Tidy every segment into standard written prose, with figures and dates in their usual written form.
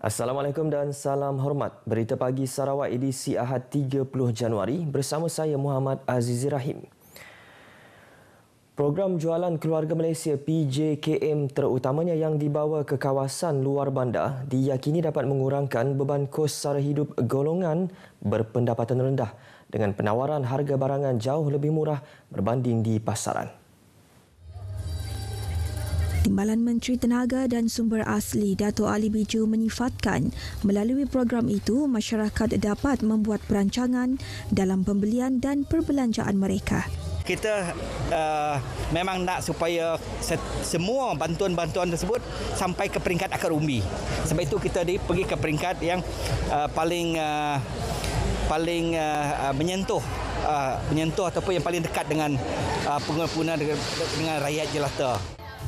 Assalamualaikum dan salam hormat. Berita pagi Sarawak edisi Ahad 30 Januari bersama saya Muhammad Azizi Rahim. Program jualan keluarga Malaysia PJKM terutamanya yang dibawa ke kawasan luar bandar diyakini dapat mengurangkan beban kos sara hidup golongan berpendapatan rendah dengan penawaran harga barangan jauh lebih murah berbanding di pasaran. Timbalan Menteri Tenaga dan Sumber Asli Dato' Ali Biju menyifatkan melalui program itu masyarakat dapat membuat perancangan dalam pembelian dan perbelanjaan mereka. Kita memang nak supaya semua bantuan-bantuan tersebut sampai ke peringkat akar umbi. Sebab itu kita pergi ke peringkat yang paling menyentuh ataupun yang paling dekat dengan pengguna dengan rakyat jelata.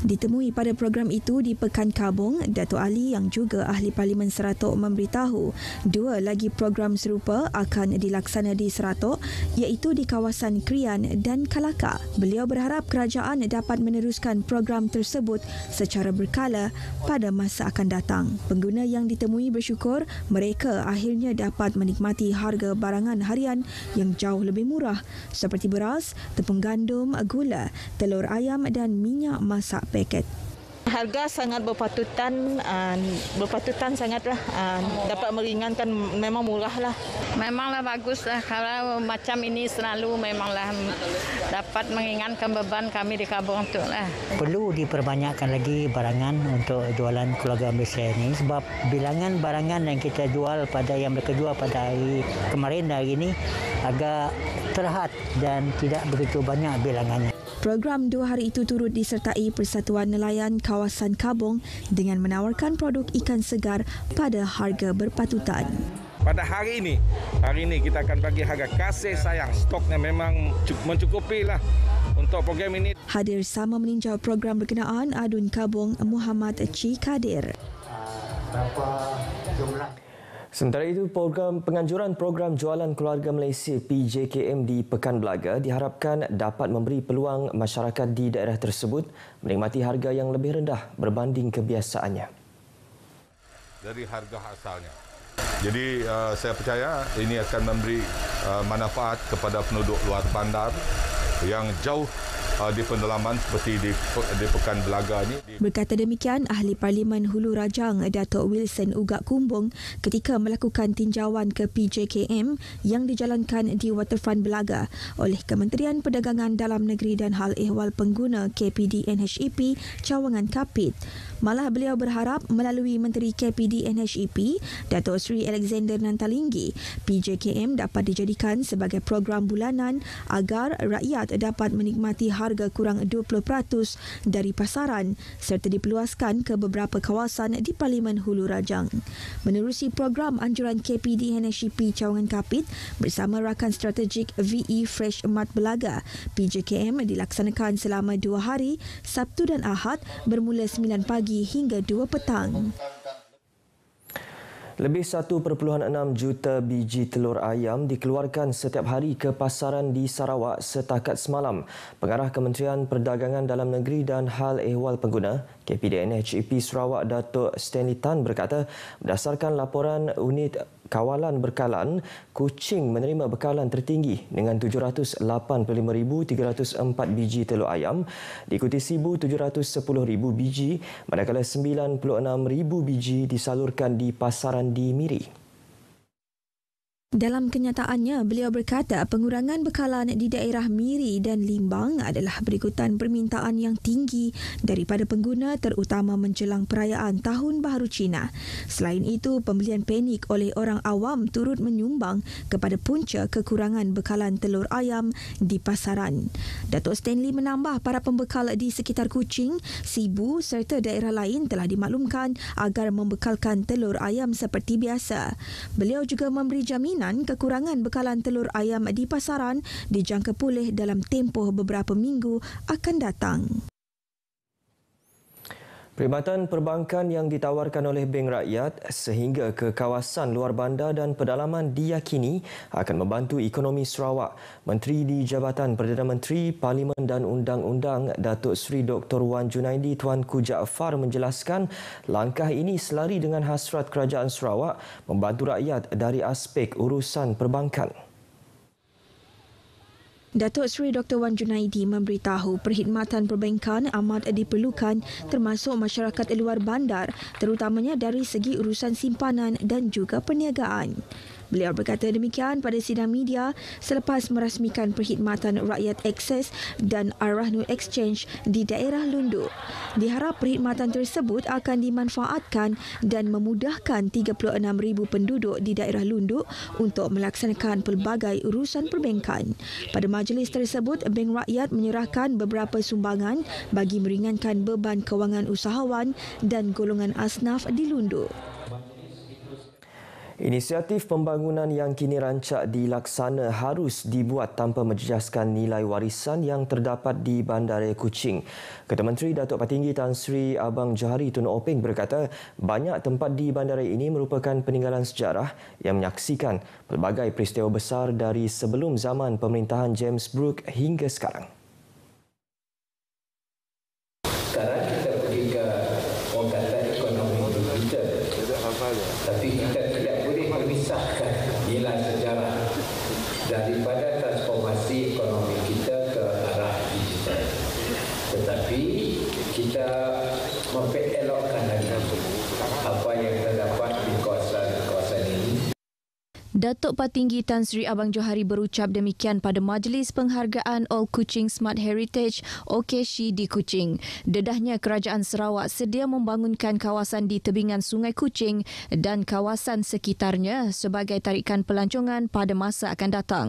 Ditemui pada program itu di Pekan Kabung, Dato' Ali yang juga Ahli Parlimen Seratok memberitahu dua lagi program serupa akan dilaksana di Seratok iaitu di kawasan Krian dan Kalaka. Beliau berharap kerajaan dapat meneruskan program tersebut secara berkala pada masa akan datang. Pengguna yang ditemui bersyukur mereka akhirnya dapat menikmati harga barangan harian yang jauh lebih murah seperti beras, tepung gandum, gula, telur ayam dan minyak masak paket. Harga sangat berpatutan sangatlah dapat meringankan, memang murah lah. Memanglah baguslah kalau macam ini selalu memanglah dapat meringankan beban kami di Kabung tu lah. Perlu diperbanyakkan lagi barangan untuk jualan keluarga Malaysia ini sebab bilangan barangan yang kita jual yang mereka jual pada hari kemarin dan hari ini agak terhad dan tidak begitu banyak bilangannya. Program 2 hari itu turut disertai Persatuan Nelayan Kawasan Kabung dengan menawarkan produk ikan segar pada harga berpatutan. Pada hari ini kita akan bagi harga kasih sayang. Stoknya memang mencukupi lah untuk program ini. Hadir sama meninjau program berkenaan Adun Kabung Muhammad Ci Kadir. Berapa jumlah? Sementara itu, penganjuran program jualan keluarga Malaysia PJKM di Pekan Belaga diharapkan dapat memberi peluang masyarakat di daerah tersebut menikmati harga yang lebih rendah berbanding kebiasaannya. Dari harga asalnya. Jadi saya percaya ini akan memberi manfaat kepada penduduk luar bandar yang jauh di pendalaman seperti di Pekan Belaga ini. Berkata demikian Ahli Parlimen Hulu Rajang Dato' Wilson Ugak Kumbung ketika melakukan tinjauan ke PJKM yang dijalankan di Waterfront Belaga oleh Kementerian Perdagangan Dalam Negeri dan Hal Ehwal Pengguna KPD NHEP Cawangan Kapit. Malah beliau berharap melalui Menteri KPD NHEP Dato' Sri Alexander Nantalinggi, PJKM dapat dijadikan sebagai program bulanan agar rakyat dapat menikmati harga kurang 20% dari pasaran serta diperluaskan ke beberapa kawasan di Parlimen Hulu Rajang. Menerusi program anjuran KPD NHEP Cawangan Kapit bersama rakan strategik VE Fresh Mart Belaga, PJKM dilaksanakan selama 2 hari, Sabtu dan Ahad bermula 9 pagi hingga 2 petang. Lebih 1.6 juta biji telur ayam dikeluarkan setiap hari ke pasaran di Sarawak setakat semalam. Pengarah Kementerian Perdagangan Dalam Negeri dan Hal Ehwal Pengguna KPD NHEP Sarawak Dato' Stanley Tan berkata berdasarkan laporan unit kawalan berkalan, Kuching menerima bekalan tertinggi dengan 785,304 biji telur ayam diikuti 1,710,000 biji manakala 96,000 biji disalurkan di pasaran di Miri. Dalam kenyataannya, beliau berkata pengurangan bekalan di daerah Miri dan Limbang adalah berikutan permintaan yang tinggi daripada pengguna terutama menjelang perayaan Tahun Baharu Cina. Selain itu, pembelian panik oleh orang awam turut menyumbang kepada punca kekurangan bekalan telur ayam di pasaran. Dato' Stanley menambah para pembekal di sekitar Kuching, Sibu serta daerah lain telah dimaklumkan agar membekalkan telur ayam seperti biasa. Beliau juga memberi jaminan kekurangan bekalan telur ayam di pasaran dijangka pulih dalam tempoh beberapa minggu akan datang. Perkhidmatan perbankan yang ditawarkan oleh Bank Rakyat sehingga ke kawasan luar bandar dan pedalaman diyakini akan membantu ekonomi Sarawak. Menteri di Jabatan Perdana Menteri, Parlimen dan Undang-Undang Datuk Seri Dr. Wan Junaidi Tuanku Jaafar menjelaskan langkah ini selari dengan hasrat Kerajaan Sarawak membantu rakyat dari aspek urusan perbankan. Datuk Seri Dr. Wan Junaidi memberitahu perkhidmatan perbankan amat diperlukan termasuk masyarakat luar bandar terutamanya dari segi urusan simpanan dan juga perniagaan. Beliau berkata demikian pada sidang media selepas merasmikan perkhidmatan rakyat Akses dan Arah Nur Exchange di daerah Lundu. Diharap perkhidmatan tersebut akan dimanfaatkan dan memudahkan 36,000 penduduk di daerah Lundu untuk melaksanakan pelbagai urusan perbankan. Pada majlis tersebut, Bank Rakyat menyerahkan beberapa sumbangan bagi meringankan beban kewangan usahawan dan golongan asnaf di Lundu. Inisiatif pembangunan yang kini rancak dilaksana harus dibuat tanpa menjejaskan nilai warisan yang terdapat di Bandaraya Kuching. Ketua Menteri Datuk Patinggi Tan Sri Abang Johari Tun Openg berkata banyak tempat di bandaraya ini merupakan peninggalan sejarah yang menyaksikan pelbagai peristiwa besar dari sebelum zaman pemerintahan James Brooke hingga sekarang. Sekarang kita pergi ke pengangkatan ekonomi kita, tapi kita tidak boleh memisahkan nilai sejarah daripada transformasi ekonomi kita ke arah digital. Tetapi kita memperelokkan lagi apa yang terdapat di kawasan ini. Datuk Patinggi Tan Sri Abang Johari berucap demikian pada Majlis Penghargaan All Kuching Smart Heritage OKSHI di Kuching. Dedahnya Kerajaan Sarawak sedia membangunkan kawasan di tebingan Sungai Kuching dan kawasan sekitarnya sebagai tarikan pelancongan pada masa akan datang.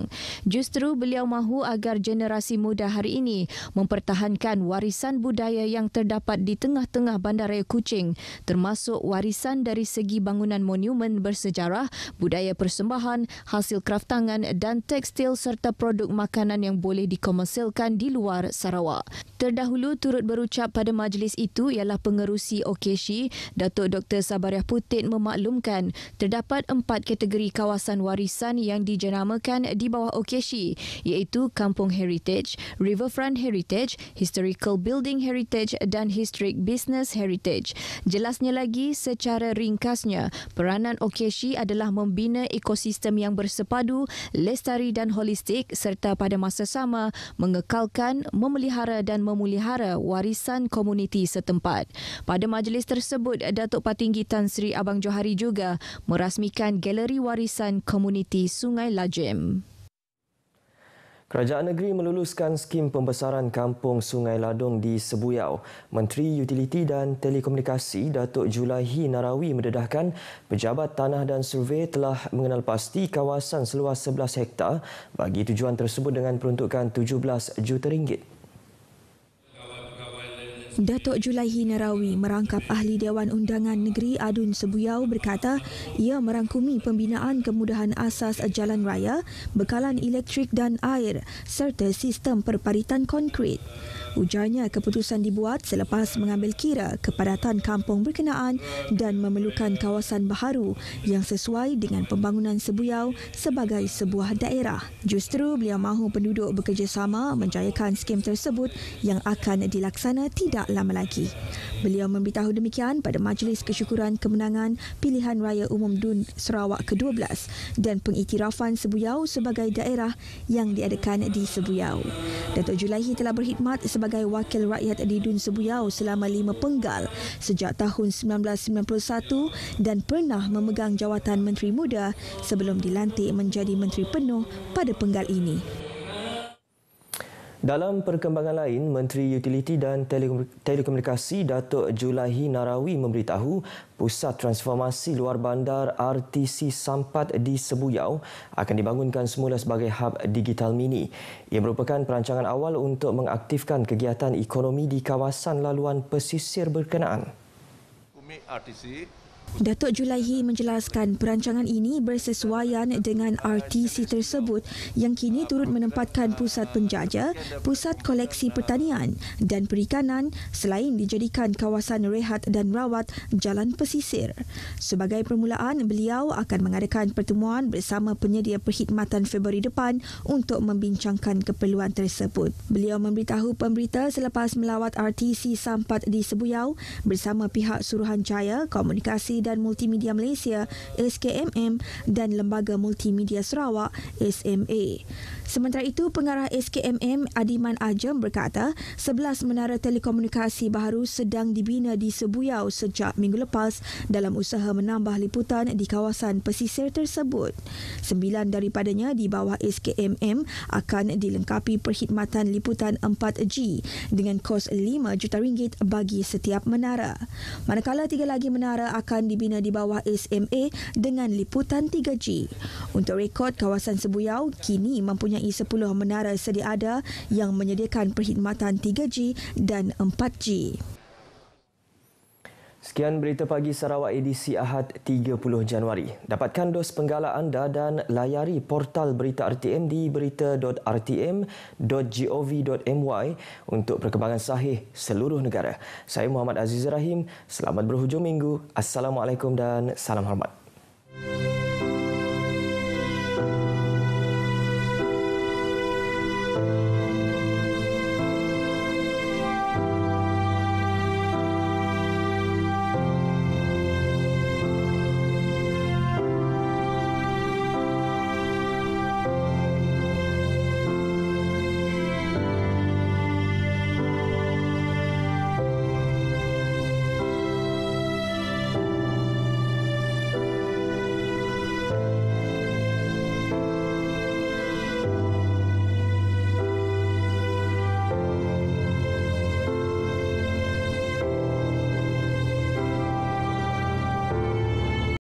Justru beliau mahu agar generasi muda hari ini mempertahankan warisan budaya yang terdapat di tengah-tengah Bandaraya Kuching, termasuk warisan dari segi bangunan monumen bersejarah, budaya persembahan, hasil kraftangan dan tekstil serta produk makanan yang boleh dikomersilkan di luar Sarawak. Terdahulu turut berucap pada majlis itu ialah pengerusi OKSHI, Datuk Dr. Sabariah Putit memaklumkan terdapat 4 kategori kawasan warisan yang dijenamakan di bawah OKSHI iaitu Kampung Heritage, Riverfront Heritage, Historical Building Heritage dan Historic Business Heritage. Jelasnya lagi secara ringkasnya, peranan OKSHI adalah membina ekosistem yang bersepadu, lestari dan holistik serta pada masa sama mengekalkan, memelihara dan memulihara warisan komuniti setempat. Pada majlis tersebut, Datuk Patinggi Tan Sri Abang Johari juga merasmikan Galeri Warisan Komuniti Sungai Lajem. Kerajaan negeri meluluskan skim pembesaran kampung Sungai Ladong di Sebuyau. Menteri Utiliti dan Telekomunikasi Datuk Julaihi Narawi mendedahkan pejabat tanah dan survey telah mengenal pasti kawasan seluas 11 hektar bagi tujuan tersebut dengan peruntukan 17 juta ringgit. Datuk Julaihi Narawi merangkap Ahli Dewan Undangan Negeri Adun Sebuyau berkata ia merangkumi pembinaan kemudahan asas jalan raya, bekalan elektrik dan air serta sistem perparitan konkrit. Ujarnya keputusan dibuat selepas mengambil kira kepadatan kampung berkenaan dan memerlukan kawasan baharu yang sesuai dengan pembangunan Sebuyau sebagai sebuah daerah. Justru beliau mahu penduduk bekerjasama menjayakan skim tersebut yang akan dilaksana tidak lama lagi. Beliau memberitahu demikian pada Majlis Kesyukuran Kemenangan Pilihan Raya Umum DUN Sarawak ke-12 dan pengiktirafan Sebuyau sebagai daerah yang diadakan di Sebuyau. Datuk Julaihi telah berkhidmat sebagai wakil rakyat di DUN Sebuyau selama 5 penggal sejak tahun 1991 dan pernah memegang jawatan Menteri Muda sebelum dilantik menjadi Menteri Penuh pada penggal ini. Dalam perkembangan lain, Menteri Utiliti dan Telekomunikasi Datuk Julaihi Narawi memberitahu Pusat Transformasi Luar Bandar RTC Sampat di Sebuyau akan dibangunkan semula sebagai hub digital mini. Ia merupakan perancangan awal untuk mengaktifkan kegiatan ekonomi di kawasan laluan pesisir berkenaan. Umi RTC Datuk Julaihi menjelaskan perancangan ini bersesuaian dengan RTC tersebut yang kini turut menempatkan pusat penjaja, pusat koleksi pertanian dan perikanan selain dijadikan kawasan rehat dan rawat jalan pesisir. Sebagai permulaan, beliau akan mengadakan pertemuan bersama penyedia perkhidmatan Februari depan untuk membincangkan keperluan tersebut. Beliau memberitahu pemberita selepas melawat RTC Sampat di Sebuyau bersama pihak Suruhanjaya Komunikasi dan Multimedia Malaysia SKMM dan Lembaga Multimedia Sarawak SMA. Sementara itu, pengarah SKMM Adiman Ajem berkata 11 menara telekomunikasi baru sedang dibina di Sebuyau sejak minggu lepas dalam usaha menambah liputan di kawasan pesisir tersebut. 9 daripadanya di bawah SKMM akan dilengkapi perkhidmatan liputan 4G dengan kos RM5 juta bagi setiap menara. Manakala 3 lagi menara akan dibina di bawah SMA dengan liputan 3G. Untuk rekod, kawasan Sebuyau kini mempunyai 10 menara sedia ada yang menyediakan perkhidmatan 3G dan 4G. Sekian berita pagi Sarawak edisi Ahad 30 Januari. Dapatkan dos penggalan anda dan layari portal berita RTM di berita.rtm.gov.my untuk perkembangan sahih seluruh negara. Saya Muhammad Aziz Rahim. Selamat berhujung minggu. Assalamualaikum dan salam hormat.